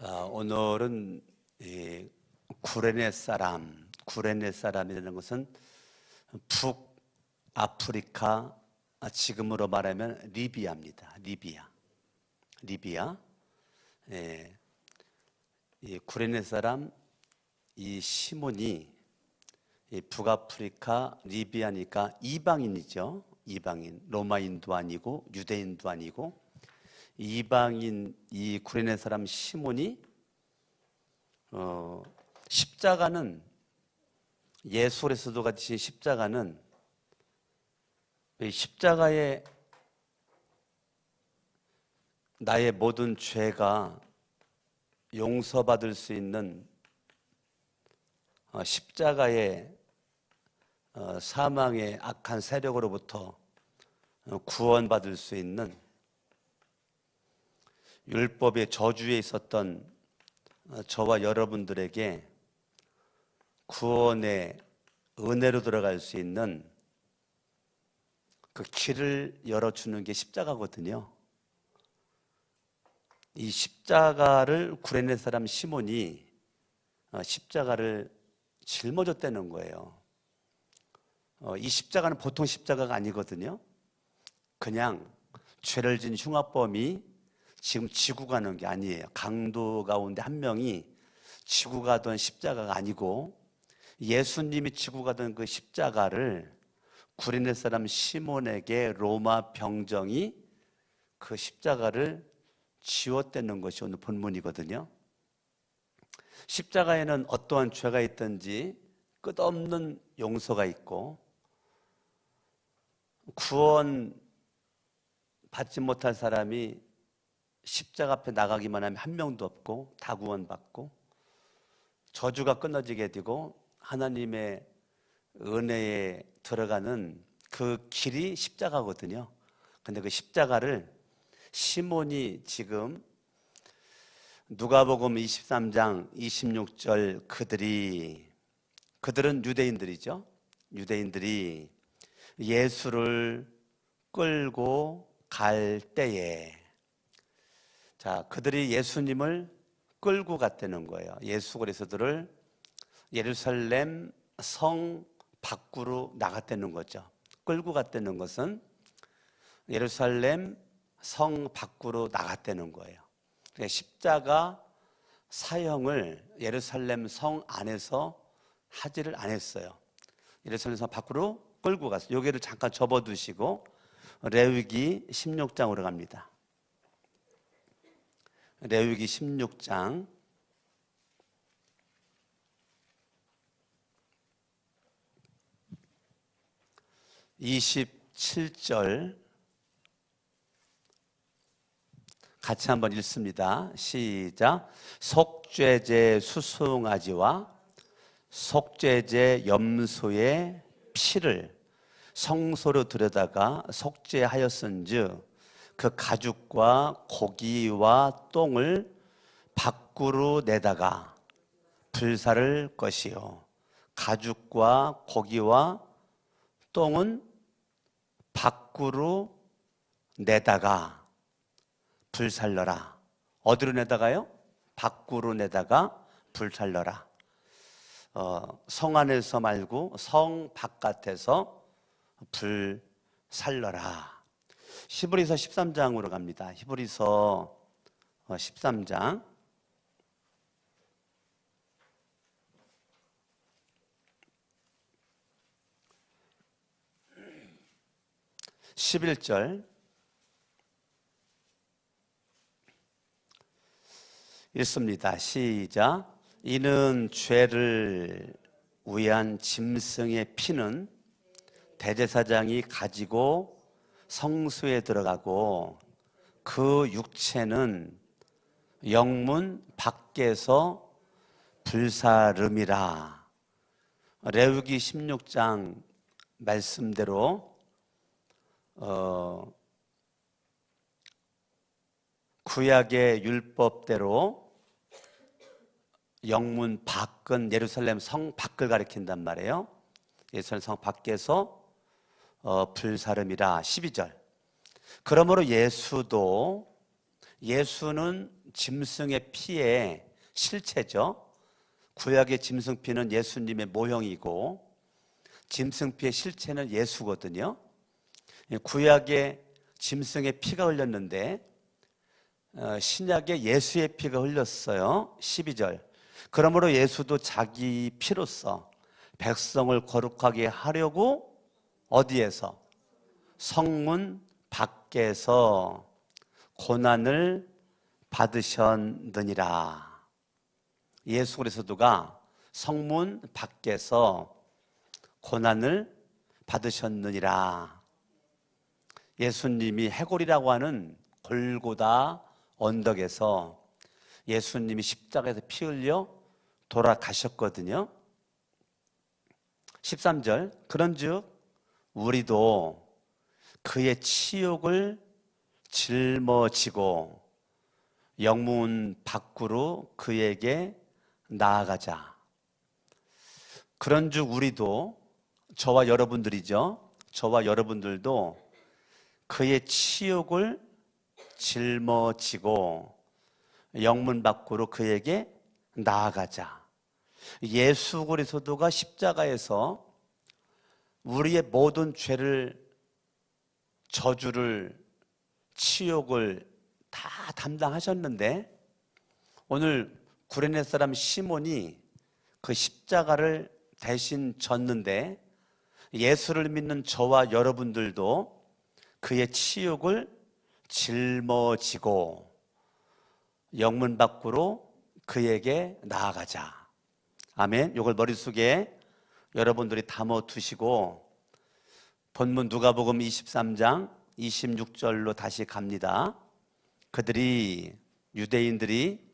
오늘은 이 구레네 사람이라는 것은 북아프리카, 지금으로 말하면 리비아입니다. 리비아. 이 구레네 사람 이 시몬이 북아프리카 리비아니까 이방인이죠. 이방인, 로마인도 아니고 유대인도 아니고 이방인 이 구레네 사람 시몬이 십자가는, 예수 그리스도가 지신 십자가는 십자가에 나의 모든 죄가 용서받을 수 있는, 십자가의 사망의 악한 세력으로부터 구원받을 수 있는, 율법의 저주에 있었던 저와 여러분들에게 구원의 은혜로 들어갈 수 있는 그 길을 열어주는 게 십자가거든요. 이 십자가를 구레네 사람 시몬이 십자가를 짊어졌다는 거예요. 이 십자가는 보통 십자가가 아니거든요. 그냥 죄를 진 흉악범이 지금 지고 가는 게 아니에요. 강도 가운데 한 명이 지고 가던 십자가가 아니고 예수님이 지고 가던 그 십자가를 구레네 사람 시몬에게 로마 병정이 그 십자가를 지웠다는 것이 오늘 본문이거든요. 십자가에는 어떠한 죄가 있든지 끝없는 용서가 있고, 구원 받지 못할 사람이 십자가 앞에 나가기만 하면 한 명도 없고 다 구원받고, 저주가 끊어지게 되고 하나님의 은혜에 들어가는 그 길이 십자가거든요. 근데 그 십자가를 시몬이 지금 누가복음 23장 26절 그들은 유대인들이죠. 유대인들이 예수를 끌고 갈 때에, 그들이 예수님을 끌고 갔다는 거예요. 예수 그리스도를 예루살렘 성 밖으로 나갔다는 거죠. 끌고 갔다는 것은 예루살렘 성 밖으로 나갔다는 거예요. 그러니까 십자가 사형을 예루살렘 성 안에서 하지를 않았어요. 예루살렘 성 밖으로 끌고 갔어요. 여기를 잠깐 접어두시고 레위기 16장으로 갑니다. 레위기 16장 27절 같이 한번 읽습니다. 시작. 속죄제 수송아지와 속죄제 염소의 피를 성소로 들여다가 속죄하였은즉 그 가죽과 고기와 똥을 밖으로 내다가 불사를 것이요. 가죽과 고기와 똥은 밖으로 내다가 불살러라. 어디로 내다가요? 밖으로 내다가 불살러라. 성 안에서 말고 성 바깥에서 불살러라. 히브리서 13장으로 갑니다. 히브리서 13장 11절 읽습니다. 시작. 이는 죄를 위한 짐승의 피는 대제사장이 가지고 성소에 들어가고 그 육체는 영문 밖에서 불사름이라. 레위기 16장 말씀대로 구약의 율법대로 영문 밖은 예루살렘 성 밖을 가리킨단 말이에요. 예루살렘 성 밖에서 불사름이라. 12절. 그러므로 예수는 짐승의 피의 실체죠. 구약의 짐승피는 예수님의 모형이고 짐승피의 실체는 예수거든요. 구약에 짐승의 피가 흘렸는데 신약에 예수의 피가 흘렸어요. 12절. 그러므로 예수도 자기 피로써 백성을 거룩하게 하려고 어디에서? 성문 밖에서 고난을 받으셨느니라. 예수 그리스도가 성문 밖에서 고난을 받으셨느니라. 예수님이 해골이라고 하는 골고다 언덕에서 예수님이 십자가에서 피 흘려 돌아가셨거든요. 13절. 그런즉 우리도 그의 치욕을 짊어지고 영문 밖으로 그에게 나아가자. 그런즉 우리도, 저와 여러분들이죠. 저와 여러분들도 그의 치욕을 짊어지고 영문 밖으로 그에게 나아가자. 예수 그리스도가 십자가에서 우리의 모든 죄를, 저주를, 치욕을 다 담당하셨는데 오늘 구레네 사람 시몬이 그 십자가를 대신 졌는데 예수를 믿는 저와 여러분들도 그의 치욕을 짊어지고 영문 밖으로 그에게 나아가자. 아멘. 이걸 머릿속에 여러분들이 담아 두시고 본문 누가복음 23장 26절로 다시 갑니다. 그들이, 유대인들이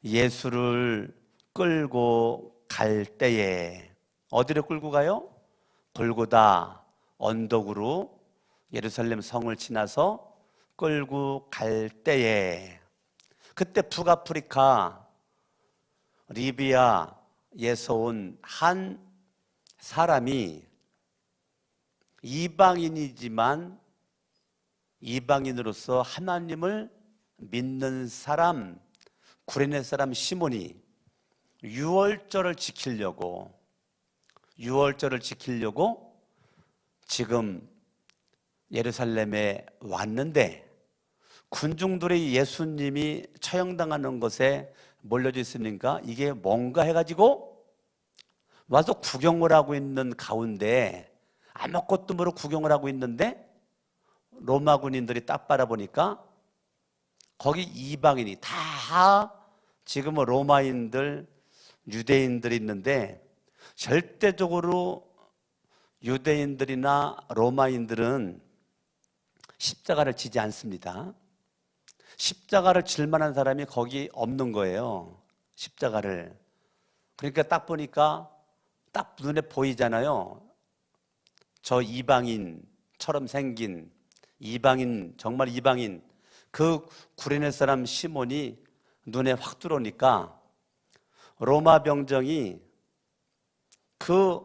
예수를 끌고 갈 때에, 어디로 끌고 가요? 골고다 언덕으로 예루살렘 성을 지나서 끌고 갈 때에, 그때 북아프리카 리비아에서 온 한 사람이 이방인이지만 이방인으로서 하나님을 믿는 사람, 구레네 사람 시몬이 유월절을 지키려고 지금 예루살렘에 왔는데 군중들이 예수님이 처형당하는 것에 몰려져 있으니까 이게 뭔가 해가지고 와서 구경을 하고 있는 가운데, 아무것도 모르고 구경을 하고 있는데 로마 군인들이 딱 바라보니까 거기 이방인이 다 지금은 로마인들, 유대인들이 있는데 절대적으로 유대인들이나 로마인들은 십자가를 지지 않습니다. 십자가를 질 만한 사람이 거기 없는 거예요. 십자가를. 그러니까 딱 보니까 딱 눈에 보이잖아요. 저 이방인처럼 생긴 이방인, 정말 이방인, 그 구레네 사람 시몬이 눈에 확 들어오니까 로마 병정이 그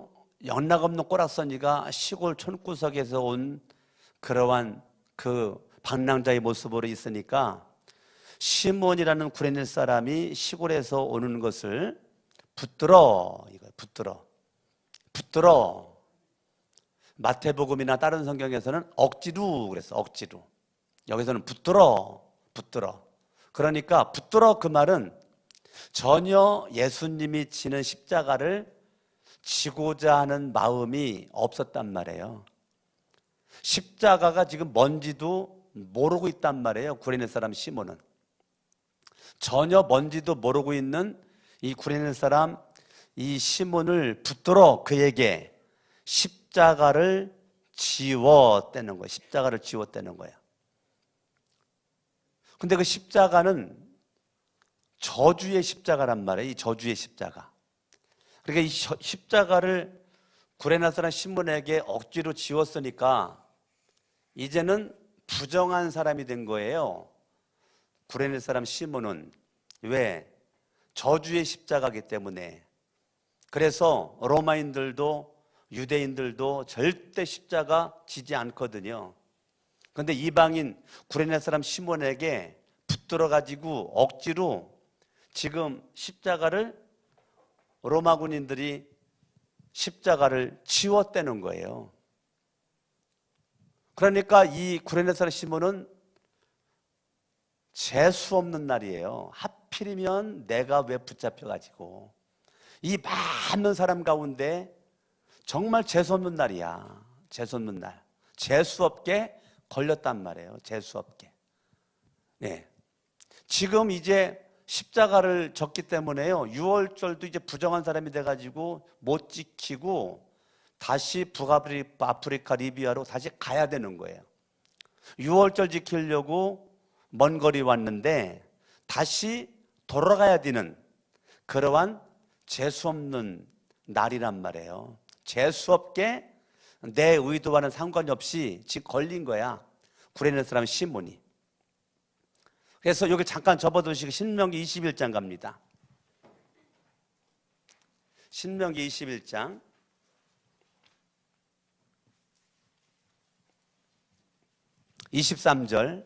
영락없는 꼬락서니가 시골 촌구석에서 온 그러한 그 방랑자의 모습으로 있으니까 시몬이라는 구레네 사람이 시골에서 오는 것을 붙들어, 이거 붙들어. 마태복음이나 다른 성경에서는 억지로 그랬어. 억지로. 여기서는 붙들어. 그러니까 붙들어, 그 말은 전혀 예수님이 지는 십자가를 지고자 하는 마음이 없었단 말이에요. 십자가가 지금 뭔지도 모르고 있단 말이에요. 구레네 사람 시몬은 전혀 뭔지도 모르고 있는 이 구레네 사람 이 시몬을 붙들어 그에게 십자가를 지웠다는 거예요. 십자가를 지웠다는 거예요. 근데 그 십자가는 저주의 십자가란 말이에요. 이 저주의 십자가. 그러니까 이 십자가를 구레네 사람 시몬에게 억지로 지웠으니까 이제는 부정한 사람이 된 거예요. 구레네 사람 시몬은. 왜? 저주의 십자가이기 때문에. 그래서 로마인들도 유대인들도 절대 십자가 지지 않거든요. 그런데 이방인 구레네 사람 시몬에게 붙들어 가지고 억지로 지금 십자가를 로마 군인들이 십자가를 지웠다는 거예요. 그러니까 이 구레네 사람 시몬은 재수 없는 날이에요. 하필이면 내가 왜 붙잡혀가지고 이 많은 사람 가운데 정말 재수 없는 날이야. 재수 없는 날. 재수 없게 걸렸단 말이에요. 재수 없게. 네. 지금 이제 십자가를 졌기 때문에요. 유월절도 이제 부정한 사람이 돼가지고 못 지키고 다시 북아프리카 리비아로 다시 가야 되는 거예요. 유월절 지키려고 먼 거리 왔는데 다시 돌아가야 되는 그러한 재수없는 날이란 말이에요. 재수없게 내 의도와는 상관이 없이 지금 걸린 거야. 구레네 사람 시몬이. 그래서 여기 잠깐 접어두시고 신명기 21장 갑니다. 신명기 21장 23절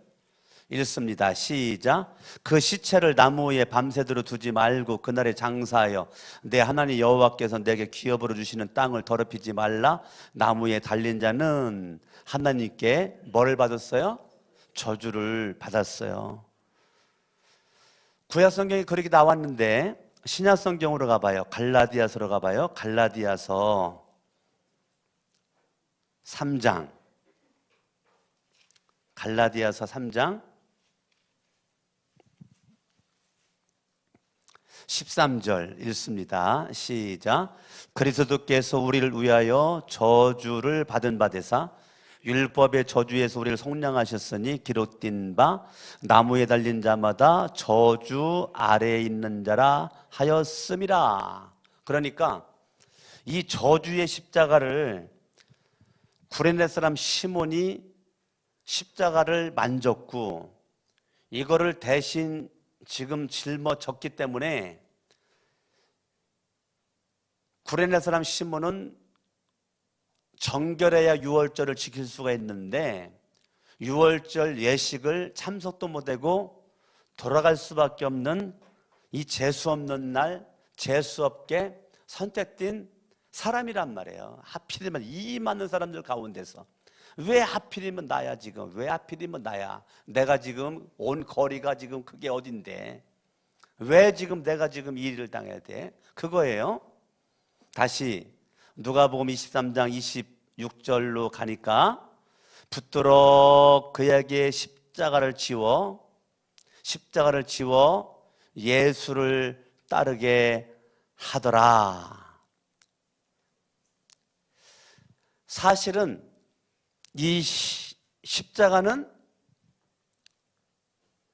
읽습니다. 시작. 그 시체를 나무 위에 밤새도록 두지 말고 그날에 장사하여 내 하나님 여호와께서 내게 기업으로 주시는 땅을 더럽히지 말라. 나무 위에 달린 자는 하나님께 뭐를 받았어요? 저주를 받았어요. 구약 성경이 그렇게 나왔는데 신약 성경으로 가봐요. 갈라디아서로 가봐요. 갈라디아서 3장. 갈라디아서 3장 13절 읽습니다. 시작. 그리스도께서 우리를 위하여 저주를 받은 바 되사 율법의 저주에서 우리를 속량하셨으니 기록된 바 나무에 달린 자마다 저주 아래에 있는 자라 하였음이라. 그러니까 이 저주의 십자가를 구레네 사람 시몬이 십자가를 만졌고 이거를 대신 지금 짊어졌기 때문에 구레네 사람 시몬은 정결해야 유월절을 지킬 수가 있는데 유월절 예식을 참석도 못하고 돌아갈 수밖에 없는 이 재수없는 날 재수없게 선택된 사람이란 말이에요. 하필이면 이 많은 사람들 가운데서 왜 하필이면 나야 지금? 왜 하필이면 나야? 내가 지금 온 거리가 지금 그게 어딘데? 왜 지금 내가 지금 이 일을 당해야 돼? 그거예요. 다시 누가복음 23장 26절로 가니까 붙들어 그에게 십자가를 지워 예수를 따르게 하더라. 사실은 이 십자가는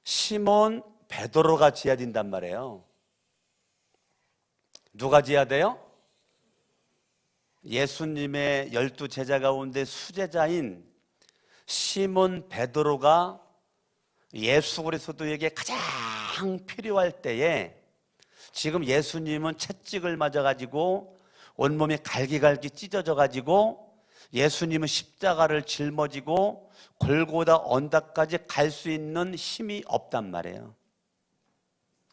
시몬 베드로가 지어야 된단 말이에요. 누가 지어야 돼요? 예수님의 12 제자 가운데 수제자인 시몬 베드로가 예수 그리스도에게 가장 필요할 때에 지금 예수님은 채찍을 맞아가지고 온몸이 갈기갈기 찢어져가지고 예수님은 십자가를 짊어지고 골고다 언덕까지 갈 수 있는 힘이 없단 말이에요.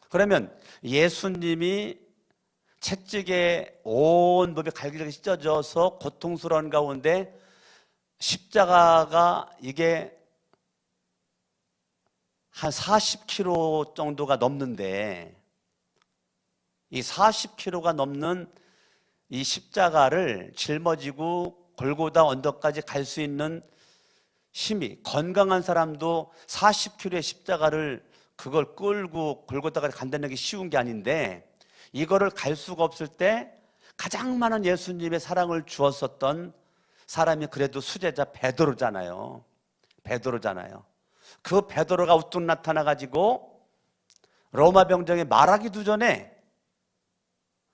그러면 예수님이 채찍에 온 몸이 갈기갈기 찢어져서 고통스러운 가운데 십자가가 이게 한 40kg 정도가 넘는데 이 40kg가 넘는 이 십자가를 짊어지고 골고다 언덕까지 갈 수 있는 힘이, 건강한 사람도 40kg의 십자가를 그걸 끌고 골고다까지 간다는 게 쉬운 게 아닌데 이거를 갈 수가 없을 때 가장 많은 예수님의 사랑을 주었었던 사람이 그래도 수제자 베드로잖아요. 그 베드로가 우뚝 나타나가지고 로마 병정에 말하기도 전에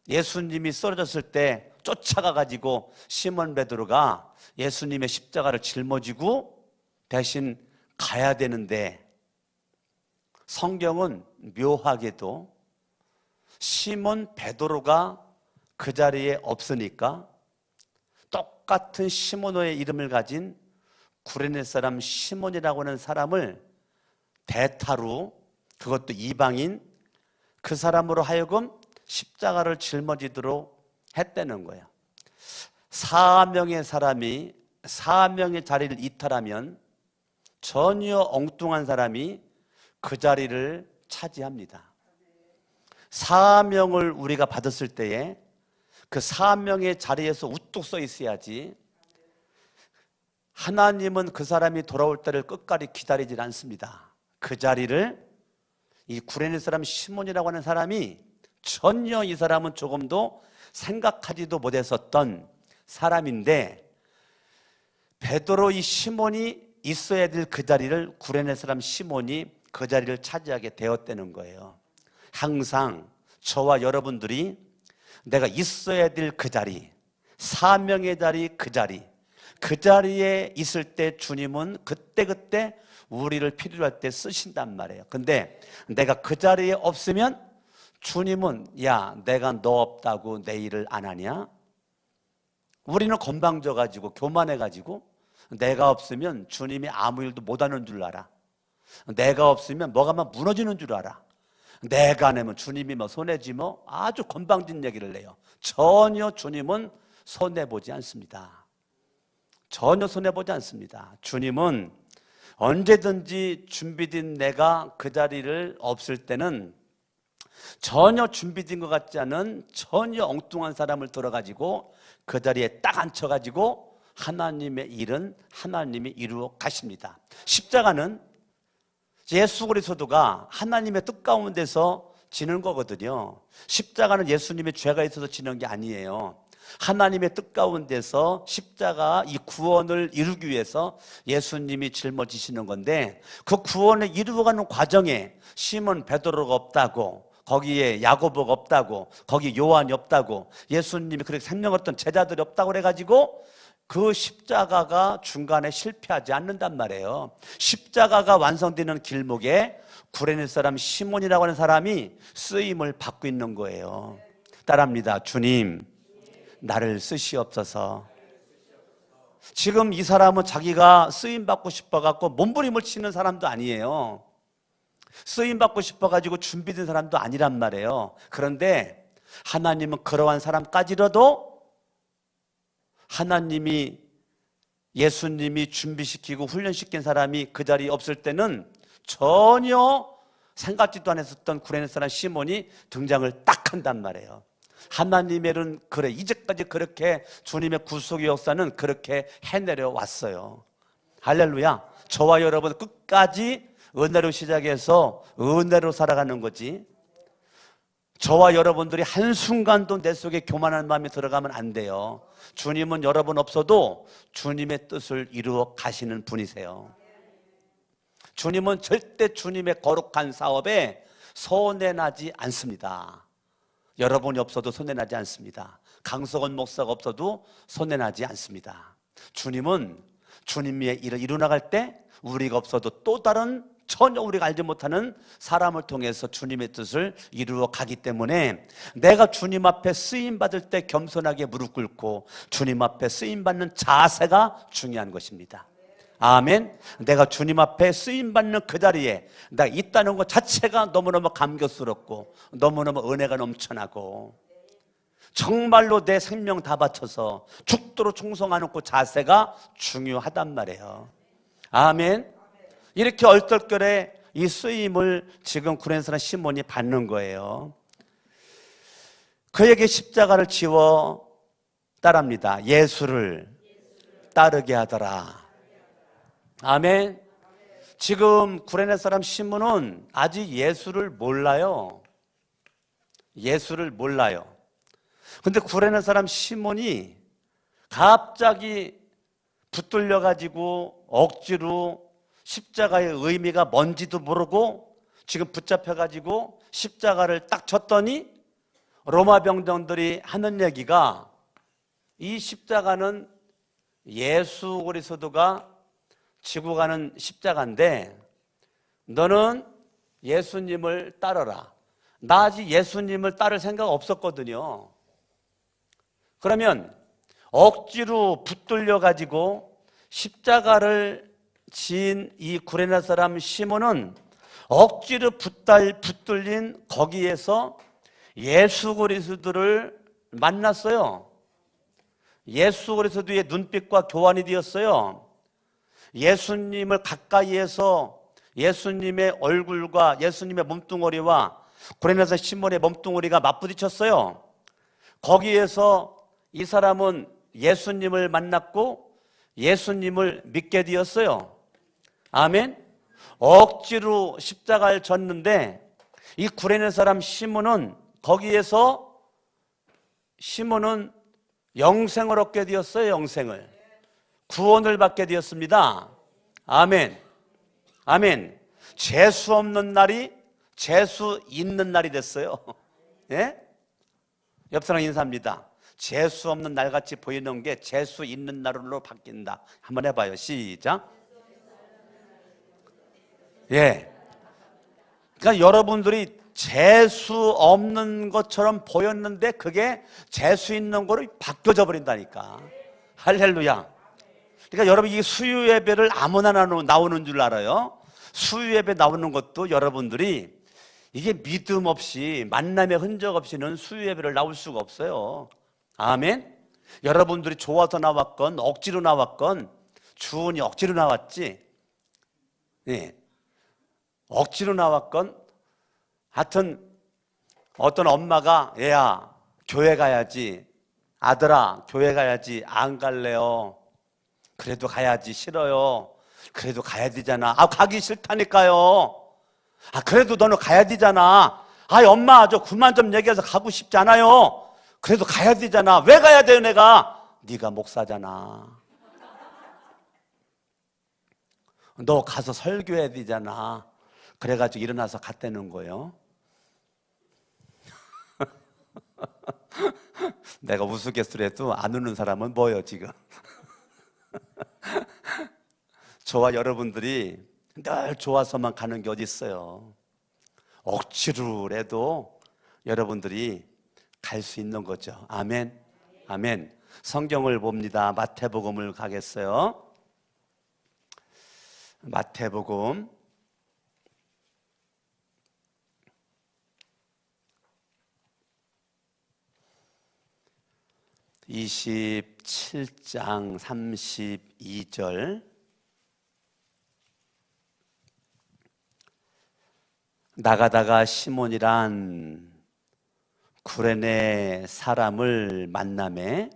예수님이 쓰러졌을 때 쫓아가가지고 시몬 베드로가 예수님의 십자가를 짊어지고 대신 가야 되는데 성경은 묘하게도 시몬 베드로가 그 자리에 없으니까 똑같은 시몬의 이름을 가진 구레네 사람 시몬이라고 하는 사람을 대타로 그것도 이방인 그 사람으로 하여금 십자가를 짊어지도록 했다는 거예요. 사명의 사람이 사명의 자리를 이탈하면 전혀 엉뚱한 사람이 그 자리를 차지합니다. 사명을 우리가 받았을 때에 그 사명의 자리에서 우뚝 서 있어야지. 하나님은 그 사람이 돌아올 때를 끝까지 기다리질 않습니다. 그 자리를 이 구레네 사람 시몬이라고 하는 사람이 전혀 이 사람은 조금도 생각하지도 못했었던 사람인데, 베드로 이 시몬이 있어야 될 그 자리를 구레네 사람 시몬이 그 자리를 차지하게 되었다는 거예요. 항상 저와 여러분들이 내가 있어야 될 그 자리, 사명의 자리, 그 자리에 있을 때 주님은 그때그때 우리를 필요로 할 때 쓰신단 말이에요. 근데 내가 그 자리에 없으면 주님은 야, 내가 너 없다고 내 일을 안 하냐? 우리는 건방져가지고 교만해가지고 내가 없으면 주님이 아무 일도 못하는 줄 알아. 내가 없으면 뭐가 막 무너지는 줄 알아. 내가 내면 주님이 뭐 손해지 뭐, 아주 건방진 얘기를 해요. 전혀 주님은 손해보지 않습니다. 전혀 손해보지 않습니다. 주님은 언제든지 준비된 내가 그 자리를 없을 때는 전혀 준비된 것 같지 않은 전혀 엉뚱한 사람을 들어가지고 그 자리에 딱 앉혀가지고 하나님의 일은 하나님이 이루어 가십니다. 십자가는 예수 그리스도가 하나님의 뜻 가운데서 지는 거거든요. 십자가는 예수님의 죄가 있어서 지는 게 아니에요. 하나님의 뜻 가운데서 십자가 이 구원을 이루기 위해서 예수님이 짊어지시는 건데, 그 구원을 이루어가는 과정에 시몬 베드로가 없다고, 거기에 야고보가 없다고, 거기 요한이 없다고, 예수님이 그렇게 생명했던 제자들이 없다고 그래가지고 그 십자가가 중간에 실패하지 않는단 말이에요. 십자가가 완성되는 길목에 구레네 사람 시몬이라고 하는 사람이 쓰임을 받고 있는 거예요. 따라합니다. 주님, 나를 쓰시옵소서. 지금 이 사람은 자기가 쓰임 받고 싶어갖고 몸부림을 치는 사람도 아니에요. 쓰임 받고 싶어가지고 준비된 사람도 아니란 말이에요. 그런데 하나님은 그러한 사람까지라도 하나님이 예수님이 준비시키고 훈련시킨 사람이 그 자리에 없을 때는 전혀 생각지도 않았었던 구레네 사람 시몬이 등장을 딱 한단 말이에요. 하나님의 일은 그래, 이제까지 그렇게 주님의 구속의 역사는 그렇게 해내려 왔어요. 할렐루야. 저와 여러분 끝까지 은혜로 시작해서 은혜로 살아가는 거지, 저와 여러분들이 한순간도 내 속에 교만한 마음이 들어가면 안 돼요. 주님은 여러분 없어도 주님의 뜻을 이루어 가시는 분이세요. 주님은 절대 주님의 거룩한 사업에 손해나지 않습니다. 여러분이 없어도 손해나지 않습니다. 강석원 목사가 없어도 손해나지 않습니다. 주님은 주님의 일을 이루어나갈 때 우리가 없어도 또 다른 전혀 우리가 알지 못하는 사람을 통해서 주님의 뜻을 이루어 가기 때문에 내가 주님 앞에 쓰임받을 때 겸손하게 무릎 꿇고 주님 앞에 쓰임받는 자세가 중요한 것입니다. 아멘. 내가 주님 앞에 쓰임받는 그 자리에 내가 있다는 것 자체가 너무너무 감격스럽고 너무너무 은혜가 넘쳐나고 정말로 내 생명 다 바쳐서 죽도록 충성하는 그 자세가 중요하단 말이에요. 아멘. 이렇게 얼떨결에 이 쓰임을 지금 구레네 사람 시몬이 받는 거예요. 그에게 십자가를 지워 따릅니다. 예수를 따르게 하더라. 아멘. 지금 구레네 사람 시몬은 아직 예수를 몰라요. 예수를 몰라요. 근데 구레네 사람 시몬이 갑자기 붙들려 가지고 억지로 십자가의 의미가 뭔지도 모르고 지금 붙잡혀 가지고 십자가를 딱 쳤더니 로마 병정들이 하는 얘기가, 이 십자가는 예수 그리스도가 지고 가는 십자가인데 너는 예수님을 따르라. 나 아직 예수님을 따를 생각 없었거든요. 그러면 억지로 붙들려 가지고 십자가를 지은 이 구레네 사람 시몬은 억지로 붙들린 거기에서 예수 그리스도를 만났어요. 예수 그리스도의 눈빛과 교환이 되었어요. 예수님을 가까이에서 예수님의 얼굴과 예수님의 몸뚱어리와 구레네사 시몬의 몸뚱어리가 맞부딪혔어요. 거기에서 이 사람은 예수님을 만났고 예수님을 믿게 되었어요. 아멘. 억지로 십자가를 졌는데 이 구레네 사람 시몬은 거기에서 시몬은 영생을 얻게 되었어요. 영생을, 구원을 받게 되었습니다. 아멘. 아멘. 재수 없는 날이 재수 있는 날이 됐어요. 예? 옆 사람 인사합니다. 재수 없는 날같이 보이는 게 재수 있는 날로 바뀐다. 한번 해봐요. 시작. 예. 그러니까 여러분들이 재수 없는 것처럼 보였는데 그게 재수 있는 거로 바뀌어져 버린다니까. 할렐루야. 그러니까 여러분 이 수요 예배를 아무나 나오는 줄 알아요? 수요 예배 나오는 것도 여러분들이 이게 믿음 없이 만남의 흔적 없이는 수요 예배를 나올 수가 없어요. 아멘. 여러분들이 좋아서 나왔건 억지로 나왔건 주은이 억지로 나왔지. 예. 억지로 나왔건 하여튼 어떤 엄마가 얘야 교회 가야지, 아들아 교회 가야지, 안 갈래요. 그래도 가야지. 싫어요. 그래도 가야 되잖아. 아 가기 싫다니까요. 아 그래도 너는 가야 되잖아. 아 엄마 저 그만 좀 얘기해서 가고 싶지 않아요. 그래도 가야 되잖아. 왜 가야 돼요 내가? 네가 목사잖아. 너 가서 설교해야 되잖아. 그래가지고 일어나서 갔다는 거예요. 내가 우스갯소리해도 안 우는 사람은 뭐예요 지금? 저와 여러분들이 늘 좋아서만 가는 게 어디 있어요. 억지로라도 여러분들이 갈 수 있는 거죠. 아멘. 아멘. 성경을 봅니다. 마태복음을 가겠어요. 마태복음 27장 32절. 나가다가 시몬이란 구레네 사람을 만나매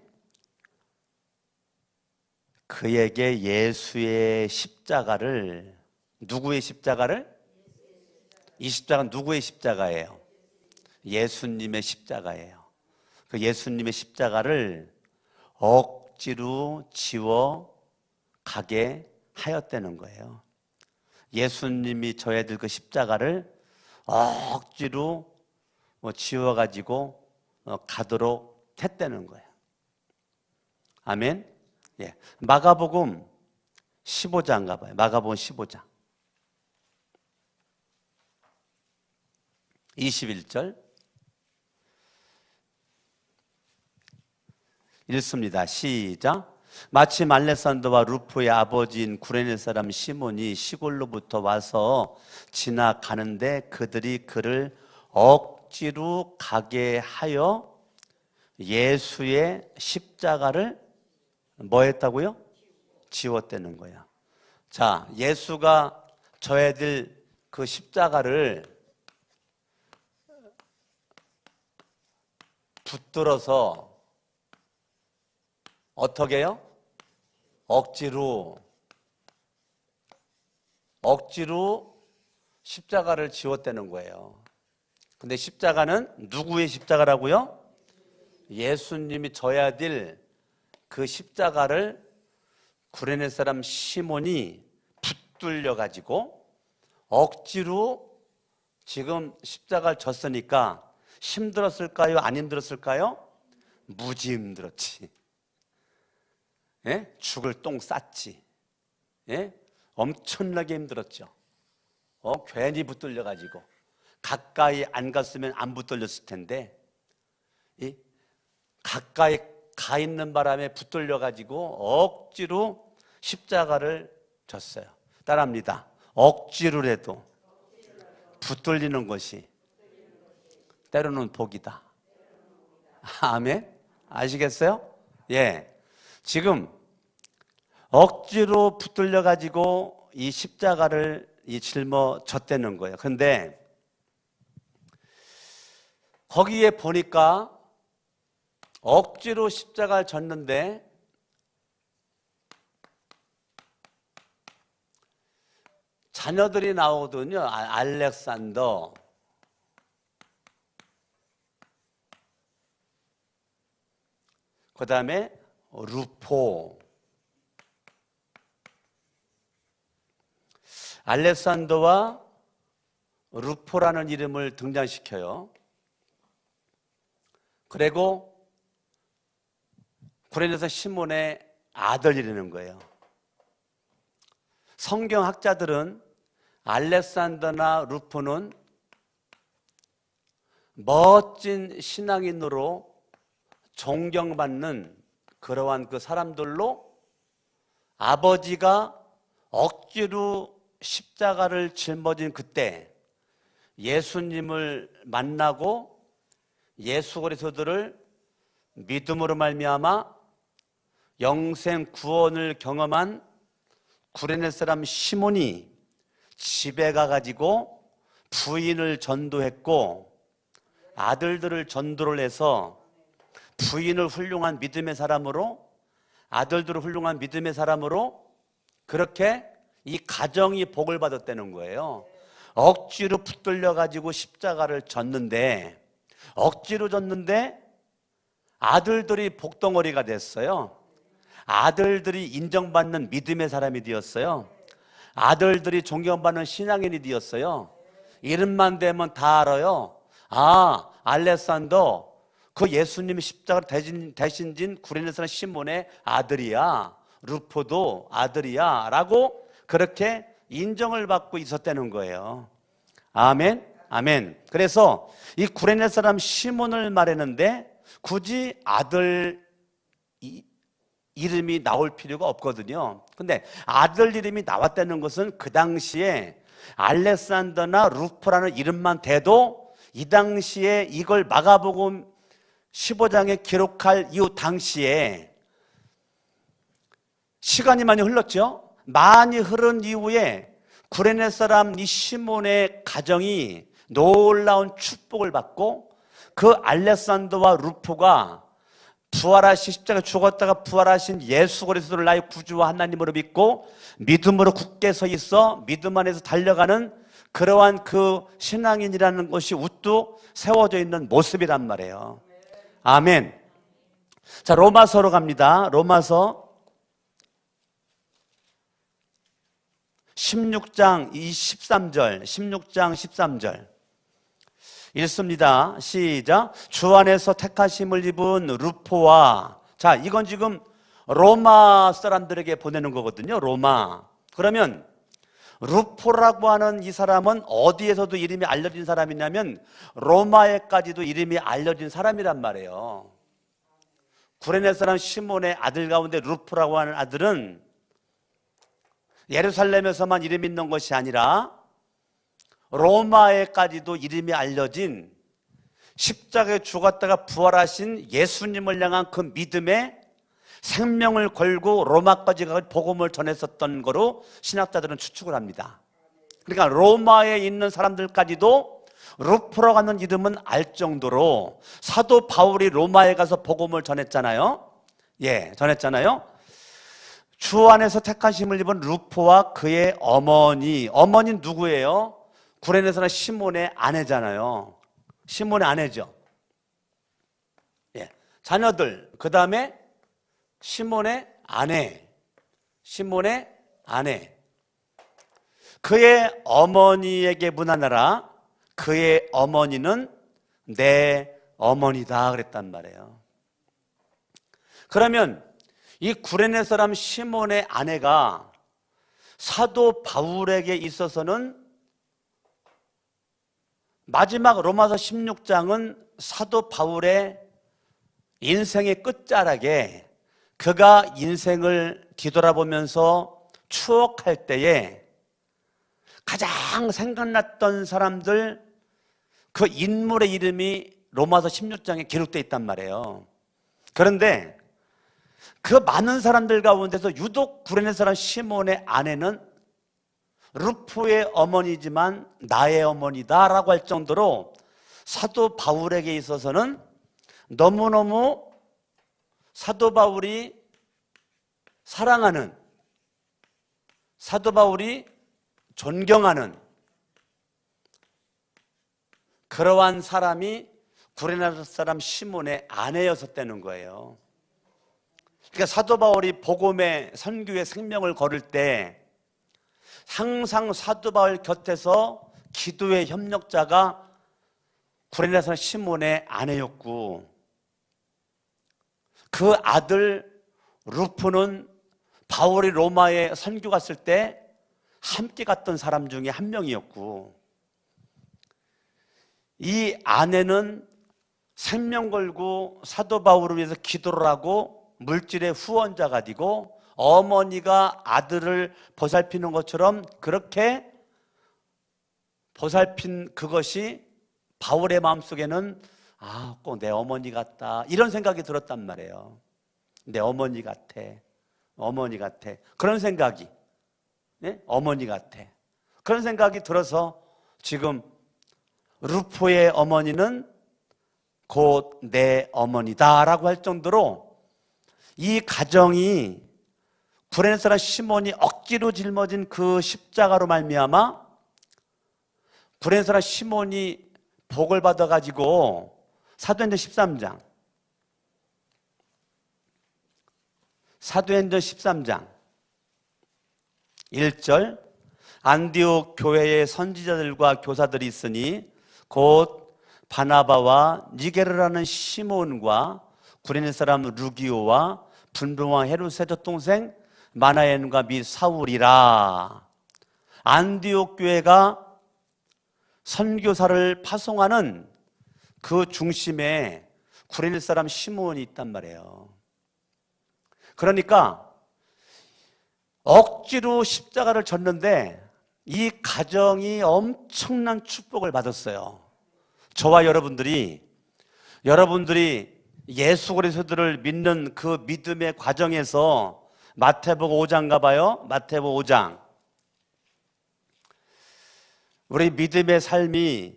그에게 예수의 십자가를, 누구의 십자가를? 이 십자가는 누구의 십자가예요? 예수님의 십자가예요. 그 예수님의 십자가를 억지로 지워 가게 하였다는 거예요. 예수님이 져야 될 그 십자가를 억지로 지워가지고 가도록 했다는 거예요. 아멘. 예. 마가복음 15장 가봐요. 마가복음 15장 21절 읽습니다. 시작. 마침 알렉산더와 루프의 아버지인 구레네 사람 시몬이 시골로부터 와서 지나가는데 그들이 그를 억지로 가게 하여 예수의 십자가를 뭐 했다고요? 지웠다는 거야. 자, 예수가 져야 될 그 십자가를 붙들어서 어떻게 해요? 억지로 십자가를 지웠다는 거예요. 근데 십자가는 누구의 십자가라고요? 예수님이 져야 될 그 십자가를 구레네 사람 시몬이 붙들려 가지고 억지로 지금 십자가를 졌으니까 힘들었을까요? 안 힘들었을까요? 무지 힘들었지. 예? 죽을 똥 쌌지. 예? 엄청나게 힘들었죠. 괜히 붙들려 가지고 가까이 안 갔으면 안 붙들렸을 텐데 가까이 가 있는 바람에 붙들려 가지고 억지로 십자가를 졌어요. 따라합니다. 억지로라도 붙들리는 것이 때로는 복이다. 아멘. 아시겠어요? 예. 지금 억지로 붙들려 가지고 이 십자가를 짊어졌다는 거예요. 그런데 거기에 보니까 억지로 십자가를 졌는데 자녀들이 나오거든요. 알렉산더, 그 다음에 루포. 알렉산더와 루포라는 이름을 등장시켜요. 그리고 구레네서 시몬의 아들이라는 거예요. 성경학자들은 알렉산더나 루포는 멋진 신앙인으로 존경받는 그러한 그 사람들로 아버지가 억지로 십자가를 짊어진 그때 예수님을 만나고 예수 그리스도를 믿음으로 말미암아 영생 구원을 경험한 구레네 사람 시몬이 집에 가가지고 부인을 전도했고 아들들을 전도를 해서 부인을 훌륭한 믿음의 사람으로 아들들을 훌륭한 믿음의 사람으로 그렇게 이 가정이 복을 받았다는 거예요. 억지로 붙들려 가지고 십자가를 졌는데 억지로 졌는데 아들들이 복덩어리가 됐어요. 아들들이 인정받는 믿음의 사람이 되었어요. 아들들이 존경받는 신앙인이 되었어요. 이름만 대면 다 알아요. 아, 알렉산더 그 예수님이 십자가를 대신 진 구레네 사람 시몬의 아들이야. 루포도 아들이야 라고 그렇게 인정을 받고 있었다는 거예요. 아멘. 아멘. 그래서 이 구레네 사람 시몬을 말했는데 굳이 아들 이름이 나올 필요가 없거든요. 근데 아들 이름이 나왔다는 것은 그 당시에 알렉산더나 루포라는 이름만 대도 이 당시에 이걸 마가복음 15장에 기록할 이후 당시에 시간이 많이 흘렀죠. 많이 흐른 이후에 구레네 사람 이 시몬의 가정이 놀라운 축복을 받고 그 알렉산더와 루포가 부활하신 십자가 죽었다가 부활하신 예수 그리스도를 나의 구주와 하나님으로 믿고 믿음으로 굳게 서 있어 믿음 안에서 달려가는 그러한 그 신앙인이라는 것이 우뚝 세워져 있는 모습이란 말이에요. 아멘. 자, 로마서로 갑니다. 로마서 16장 13절 16장 13절 읽습니다. 시작. 주 안에서 택하심을 입은 루포와, 자, 이건 지금 로마 사람들에게 보내는 거거든요. 로마. 그러면 루포라고 하는 이 사람은 어디에서도 이름이 알려진 사람이냐면 로마에까지도 이름이 알려진 사람이란 말이에요. 구레네 사람 시몬의 아들 가운데 루포라고 하는 아들은 예루살렘에서만 이름 있는 것이 아니라 로마에까지도 이름이 알려진 십자가에 죽었다가 부활하신 예수님을 향한 그 믿음에 생명을 걸고 로마까지 가서 복음을 전했었던 거로 신학자들은 추측을 합니다. 그러니까 로마에 있는 사람들까지도 루포라고 하는 이름은 알 정도로 사도 바울이 로마에 가서 복음을 전했잖아요. 예, 전했잖아요. 주 안에서 택하심을 입은 루포와 그의 어머니. 어머니는 누구예요? 구레네 사람 시몬의 아내잖아요. 시몬의 아내죠. 예, 자녀들, 그 다음에 시몬의 아내. 시몬의 아내. 그의 어머니에게 문하느라 그의 어머니는 내 어머니다 그랬단 말이에요. 그러면 이 구레네 사람 시몬의 아내가 사도 바울에게 있어서는 마지막 로마서 16장은 사도 바울의 인생의 끝자락에 그가 인생을 뒤돌아보면서 추억할 때에 가장 생각났던 사람들, 그 인물의 이름이 로마서 16장에 기록되어 있단 말이에요. 그런데 그 많은 사람들 가운데서 유독 구레네 사람 시몬의 아내는 루포의 어머니지만 나의 어머니다라고 할 정도로 사도 바울에게 있어서는 너무너무 사도 바울이 사랑하는, 사도 바울이 존경하는 그러한 사람이 구레네 사람 시몬의 아내였었다는 거예요. 그러니까 사도 바울이 복음의 선교의 생명을 걸을 때 항상 사도 바울 곁에서 기도의 협력자가 구레네 사람 시몬의 아내였고, 그 아들 루프는 바울이 로마에 선교 갔을 때 함께 갔던 사람 중에 한 명이었고, 이 아내는 생명 걸고 사도 바울을 위해서 기도를 하고 물질의 후원자가 되고, 어머니가 아들을 보살피는 것처럼 그렇게 보살핀 그것이 바울의 마음속에는 꼭 내 어머니 같다 이런 생각이 들었단 말이에요. 내 어머니 같아, 어머니 같아, 그런 생각이, 네? 어머니 같아, 그런 생각이 들어서 지금 루포의 어머니는 곧 내 어머니다라고 할 정도로 이 가정이 구레네 사람 시몬이 억지로 짊어진 그 십자가로 말미암아 구레네 사람 시몬이 복을 받아가지고 사도행전 13장, 사도행전 13장 1절, 안디옥 교회의 선지자들과 교사들이 있으니 곧 바나바와 니게르라는 시몬과 구레네 사람 루기오와 분봉왕 헤롯의 젖동생 마나엔과 및 사울이라. 안디옥 교회가 선교사를 파송하는 그 중심에 구레네 사람 시몬이 있단 말이에요. 그러니까 억지로 십자가를 졌는데 이 가정이 엄청난 축복을 받았어요. 저와 여러분들이 예수 그리스도를 믿는 그 믿음의 과정에서 마태복음 5장 가봐요. 마태복음 5장. 우리 믿음의 삶이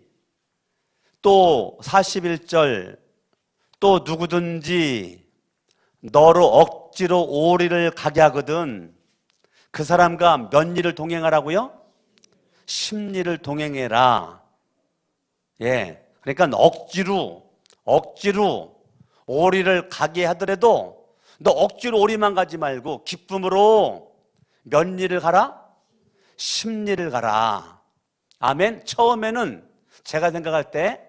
또 41절, 또 누구든지 너로 억지로 오리를 가게 하거든 그 사람과 몇 리를 동행하라고요? 10리를 동행해라. 예, 그러니까 억지로 오리를 가게 하더라도 너 억지로 오리만 가지 말고 기쁨으로 몇 리를 가라? 10리를 가라. 아멘. 처음에는 제가 생각할 때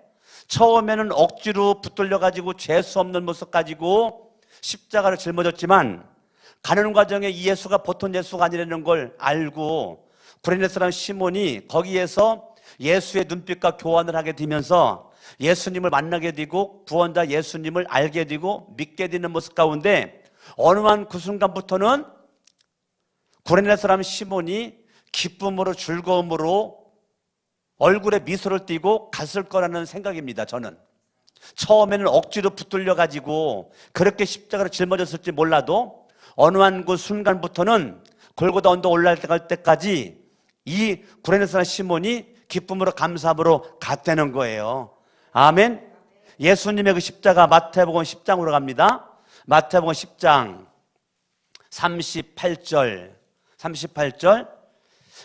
처음에는 억지로 붙들려 가지고 재수 없는 모습 가지고 십자가를 짊어졌지만 가는 과정에 이 예수가 보통 예수가 아니라는 걸 알고 구레네 사람 시몬이 거기에서 예수의 눈빛과 교환을 하게 되면서 예수님을 만나게 되고 구원자 예수님을 알게 되고 믿게 되는 모습 가운데 어느 한 그 순간부터는 구레네 사람 시몬이 기쁨으로 즐거움으로 얼굴에 미소를 띠고 갔을 거라는 생각입니다. 저는 처음에는 억지로 붙들려 가지고 그렇게 십자가를 짊어졌을지 몰라도 어느 한 그 순간부터는 골고다 언덕 올라갈 때까지 이 구레네 사람 시몬이 기쁨으로 감사함으로 갔다는 거예요. 아멘. 예수님의 그 십자가 마태복음 10장으로 갑니다. 마태복음 10장 38절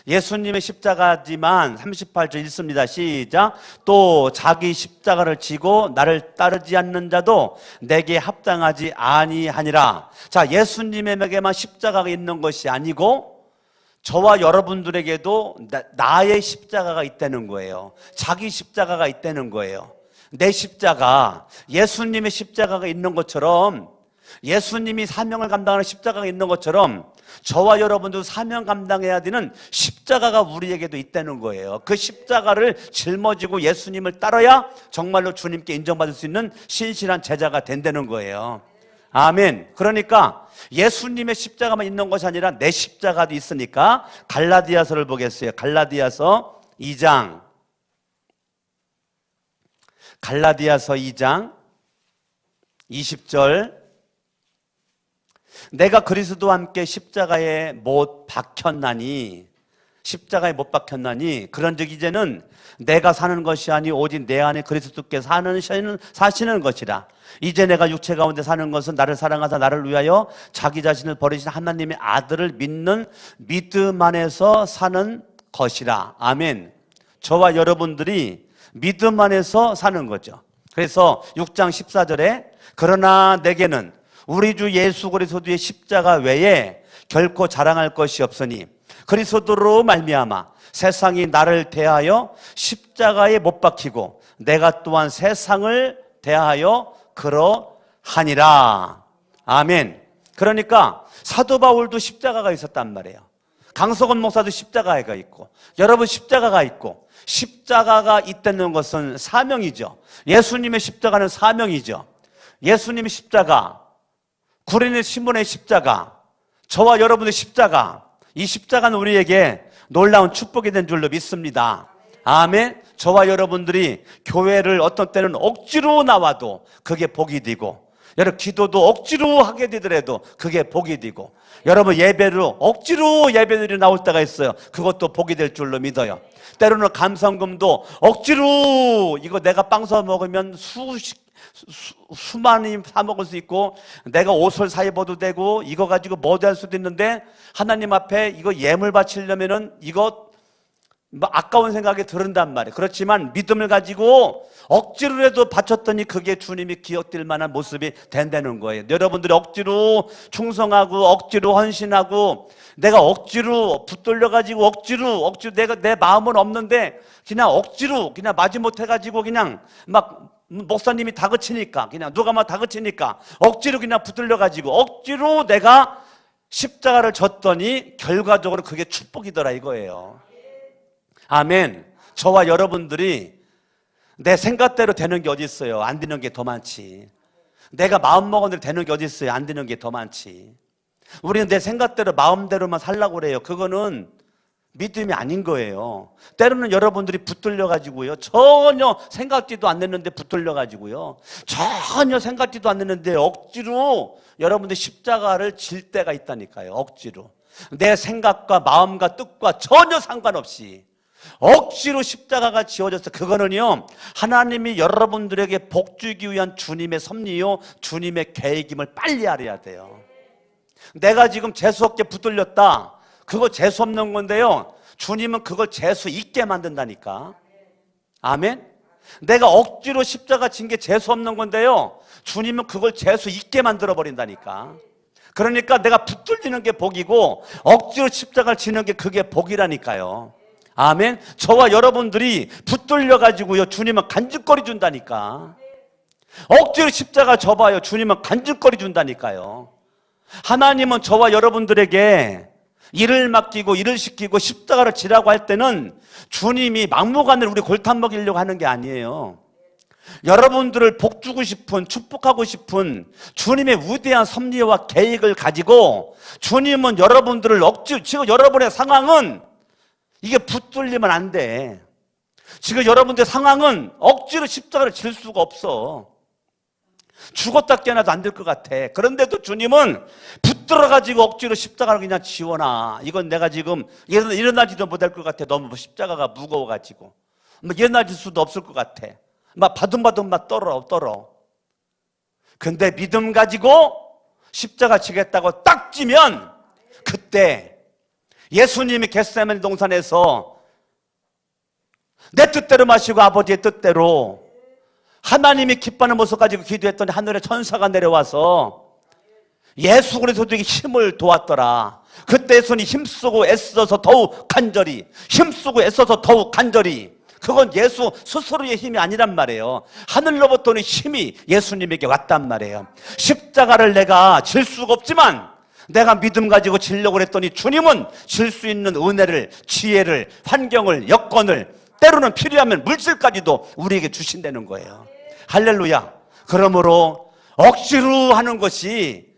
예수님의 십자가지만 38절 읽습니다. 시작. 또 자기 십자가를 지고 나를 따르지 않는 자도 내게 합당하지 아니하니라. 자, 예수님에게만 십자가가 있는 것이 아니고 저와 여러분들에게도 나의 십자가가 있다는 거예요. 자기 십자가가 있다는 거예요. 내 십자가, 예수님의 십자가가 있는 것처럼, 예수님이 사명을 감당하는 십자가가 있는 것처럼 저와 여러분도 사명 감당해야 되는 십자가가 우리에게도 있다는 거예요. 그 십자가를 짊어지고 예수님을 따라야 정말로 주님께 인정받을 수 있는 신실한 제자가 된다는 거예요. 아멘. 그러니까 예수님의 십자가만 있는 것이 아니라 내 십자가도 있으니까 갈라디아서를 보겠어요. 갈라디아서 2장. 갈라디아서 2장 20절. 내가 그리스도와 함께 십자가에 못 박혔나니, 십자가에 못 박혔나니 그런즉 이제는 내가 사는 것이 아니 오직 내 안에 그리스도께서 사시는 것이라. 이제 내가 육체 가운데 사는 것은 나를 사랑하사 나를 위하여 자기 자신을 버리신 하나님의 아들을 믿는 믿음 안에서 사는 것이라. 아멘. 저와 여러분들이 믿음 안에서 사는 거죠. 그래서 6장 14절에 그러나 내게는 우리 주 예수 그리스도의 십자가 외에 결코 자랑할 것이 없으니 그리스도로 말미암아 세상이 나를 대하여 십자가에 못 박히고 내가 또한 세상을 대하여 그러하니라. 아멘. 그러니까 사도 바울도 십자가가 있었단 말이에요. 강석원 목사도 십자가가 있고 여러분 십자가가 있고, 십자가가 있다는 것은 사명이죠. 예수님의 십자가는 사명이죠. 예수님의 십자가, 구린의 신분의 십자가, 저와 여러분의 십자가, 이 십자가는 우리에게 놀라운 축복이 된 줄로 믿습니다. 아멘. 저와 여러분들이 교회를 어떤 때는 억지로 나와도 그게 복이 되고, 여러분 기도도 억지로 하게 되더라도 그게 복이 되고, 여러분 예배로 억지로 예배들이 나올 때가 있어요. 그것도 복이 될 줄로 믿어요. 때로는 감성금도 억지로 이거 내가 빵 사 먹으면 수많이 사 먹을 수 있고 내가 옷을 사 입어도 되고 이거 가지고 뭐도 할 수도 있는데 하나님 앞에 이거 예물 바치려면은 이거 아까운 생각이 들은단 말이에요. 그렇지만 믿음을 가지고 억지로라도 바쳤더니 그게 주님이 기억될 만한 모습이 된다는 거예요. 여러분들이 억지로 충성하고 억지로 헌신하고 내가 억지로 붙들려 가지고 억지로 내가 내 마음은 없는데 그냥 억지로 그냥 마지못해 가지고 그냥 막 목사님이 다그치니까 그냥 누가 막 다그치니까 억지로 그냥 붙들려 가지고 억지로 내가 십자가를 졌더니 결과적으로 그게 축복이더라 이거예요. 아멘. 저와 여러분들이 내 생각대로 되는 게 어디 있어요? 안 되는 게 더 많지. 내가 마음먹은 대로 되는 게 어디 있어요? 안 되는 게 더 많지. 우리는 내 생각대로 마음대로만 살라고 그래요. 그거는 믿음이 아닌 거예요. 때로는 여러분들이 붙들려 가지고요, 전혀 생각지도 않는데 붙들려 가지고요, 전혀 생각지도 않는데 억지로 여러분들 십자가를 질 때가 있다니까요. 억지로 내 생각과 마음과 뜻과 전혀 상관없이 억지로 십자가가 지어져서, 그거는요 하나님이 여러분들에게 복 주기 위한 주님의 섭리요 주님의 계획임을 빨리 알아야 돼요. 내가 지금 재수없게 붙들렸다, 그거 재수없는 건데요 주님은 그걸 재수 있게 만든다니까. 아멘. 내가 억지로 십자가 진 게 재수없는 건데요 주님은 그걸 재수 있게 만들어 버린다니까. 그러니까 내가 붙들리는 게 복이고 억지로 십자가를 지는 게 그게 복이라니까요. 아멘. 저와 여러분들이 붙들려 가지고요 주님은 간직거리 준다니까. 억지로 십자가 져봐요, 주님은 간직거리 준다니까요. 하나님은 저와 여러분들에게 일을 맡기고 일을 시키고 십자가를 지라고 할 때는 주님이 막무가내로 우리 골탕 먹이려고 하는 게 아니에요. 여러분들을 복 주고 싶은, 축복하고 싶은 주님의 위대한 섭리와 계획을 가지고 주님은 여러분들을 억지로, 지금 여러분의 상황은 이게 붙들리면 안 돼. 지금 여러분들의 상황은 억지로 십자가를 질 수가 없어. 죽었다 깨어나도 안 될 것 같아. 그런데도 주님은 붙들어가지고 억지로 십자가를 그냥 지워놔. 이건 내가 지금 일어나지도 못할 것 같아. 너무 십자가가 무거워가지고 일어나질 수도 없을 것 같아. 막 바둥바둥 막 떨어. 근데 믿음 가지고 십자가 지겠다고 딱 찌면, 그때 예수님이 겟세마네 동산에서 내 뜻대로 마시고 아버지의 뜻대로 하나님이 기뻐하는 모습 가지고 기도했더니 하늘에 천사가 내려와서 예수 그리스도에게 힘을 도왔더라. 그때 예수님이 힘쓰고 애써서 더욱 간절히, 그건 예수 스스로의 힘이 아니란 말이에요. 하늘로부터는 힘이 예수님에게 왔단 말이에요. 십자가를 내가 질 수가 없지만 내가 믿음 가지고 지려고 했더니 주님은 질 수 있는 은혜를, 지혜를, 환경을, 여건을, 때로는 필요하면 물질까지도 우리에게 주신다는 거예요. 할렐루야. 그러므로 억지로 하는 것이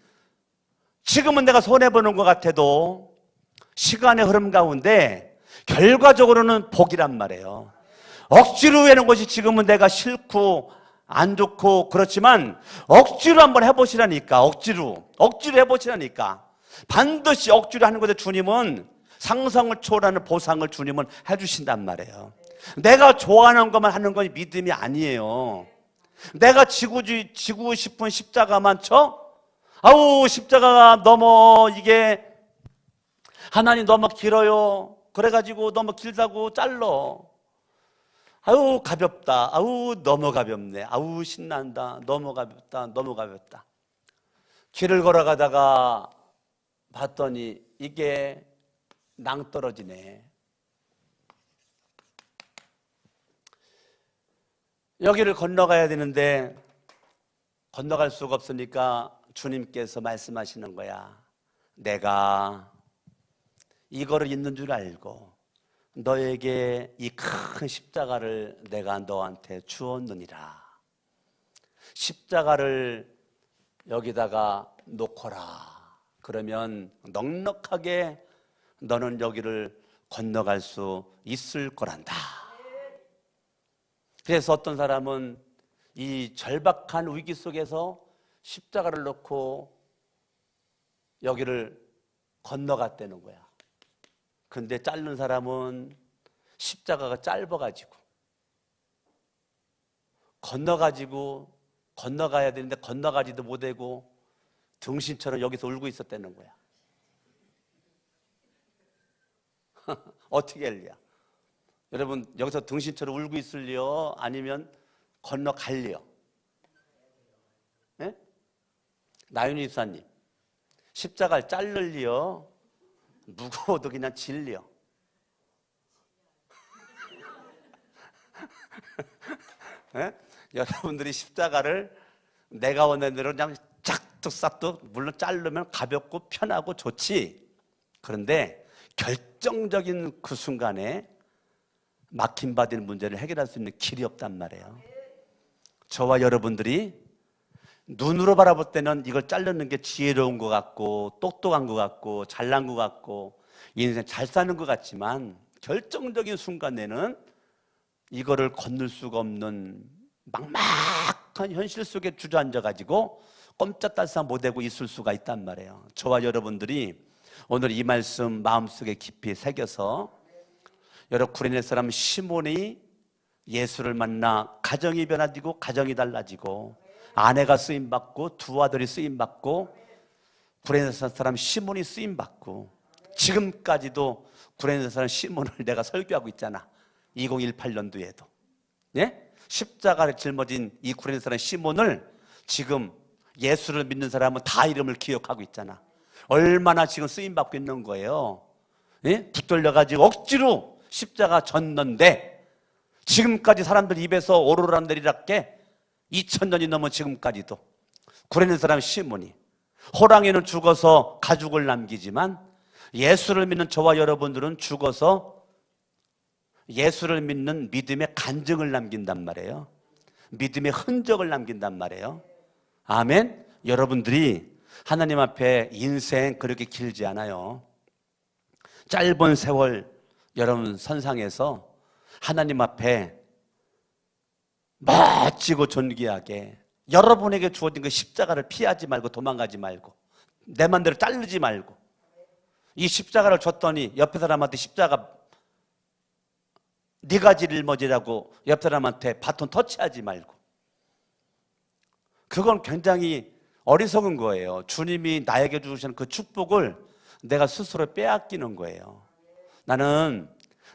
지금은 내가 손해보는 것 같아도 시간의 흐름 가운데 결과적으로는 복이란 말이에요. 억지로 하는 것이 지금은 내가 싫고 안 좋고 그렇지만 억지로 한번 해보시라니까. 억지로 해보시라니까. 반드시 억지로 하는 것에 주님은 상상을 초월하는 보상을 주님은 해주신단 말이에요. 내가 좋아하는 것만 하는 건 믿음이 아니에요. 내가 지고 싶은 십자가만 쳐? 아우 십자가가 너무 이게 하나님 너무 길어요. 그래가지고 너무 길다고 잘러. 아우 가볍다. 아우 너무 가볍네. 아우 신난다. 너무 가볍다. 너무 가볍다. 길을 걸어가다가 봤더니 이게 낭떠러지네. 여기를 건너가야 되는데 건너갈 수가 없으니까 주님께서 말씀하시는 거야. 내가 이거를 있는 줄 알고 너에게 이 큰 십자가를 내가 너한테 주었느니라. 십자가를 여기다가 놓거라. 그러면 넉넉하게 너는 여기를 건너갈 수 있을 거란다. 그래서 어떤 사람은 이 절박한 위기 속에서 십자가를 놓고 여기를 건너갔다는 거야. 근데 자른 사람은 십자가가 짧아가지고 건너가야 되는데 건너가지도 못하고 등신처럼 여기서 울고 있었다는 거야. 어떻게 할래요? 여러분 여기서 등신처럼 울고 있을래요? 아니면 건너갈래요? 네? 나윤희 집사님 십자가를 자를래요? 무거워도 그냥 질려. 네? 여러분들이 십자가를 내가 원하는 대로 그냥 짝뚝싹도 물론 자르면 가볍고 편하고 좋지. 그런데 결정적인 그 순간에 막힘받은 문제를 해결할 수 있는 길이 없단 말이에요. 저와 여러분들이 눈으로 바라볼 때는 이걸 자르는 게 지혜로운 것 같고 똑똑한 것 같고 잘난 것 같고 인생 잘 사는 것 같지만 결정적인 순간에는 이거를 건널 수가 없는 막막한 현실 속에 주저앉아가지고 꼼짝달싹 못하고 있을 수가 있단 말이에요. 저와 여러분들이 오늘 이 말씀 마음속에 깊이 새겨서 여러분 구레네 사람 시몬이 예수를 만나 가정이 변화되고 가정이 달라지고 아내가 쓰임받고 두 아들이 쓰임받고 구레네 사람 시몬이 쓰임받고 지금까지도 구레네 사람 시몬을 내가 설교하고 있잖아. 2018년도에도 예? 십자가를 짊어진 이 구레네 사람 시몬을 지금 예수를 믿는 사람은 다 이름을 기억하고 있잖아. 얼마나 지금 쓰임받고 있는 거예요. 예? 붙들려가지고 억지로 십자가 졌는데 지금까지 사람들 입에서 오르락내리락게 2000년이 넘은 지금까지도 구레네 사람 시몬이 호랑이는 죽어서 가죽을 남기지만 예수를 믿는 저와 여러분들은 죽어서 예수를 믿는 믿음의 간증을 남긴단 말이에요. 믿음의 흔적을 남긴단 말이에요. 아멘. 여러분들이 하나님 앞에 인생 그렇게 길지 않아요. 짧은 세월 여러분 선상에서 하나님 앞에 멋지고 존귀하게 여러분에게 주어진 그 십자가를 피하지 말고 도망가지 말고 내 맘대로 자르지 말고 이 십자가를 줬더니 옆에 사람한테 십자가 네가 짊어지라고 옆 사람한테 바톤 터치하지 말고 그건 굉장히 어리석은 거예요. 주님이 나에게 주시는 그 축복을 내가 스스로 빼앗기는 거예요. 나는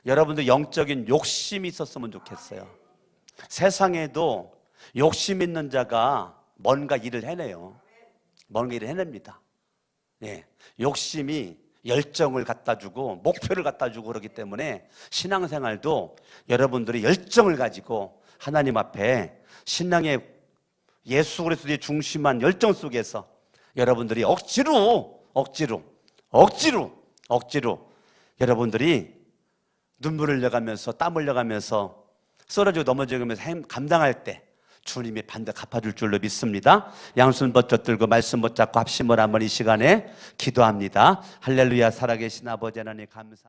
여러분들 영적인 욕심이 있었으면 좋겠어요. 세상에도 욕심 있는 자가 뭔가 일을 해내요. 뭔가 일을 해냅니다. 예, 욕심이 열정을 갖다 주고 목표를 갖다 주고 그러기 때문에 신앙생활도 여러분들이 열정을 가지고 하나님 앞에 신앙의 예수 그리스도의 중심한 열정 속에서 여러분들이 억지로 여러분들이 눈물을 흘려가면서 땀 흘려가면서 쓰러지고 넘어져가면서 감당할 때 주님이 반드시 갚아줄 줄로 믿습니다. 양손 번쩍 들고 말씀 붙잡고 합심을 한번 이 시간에 기도합니다. 할렐루야. 살아계신 아버지 하나님 감사.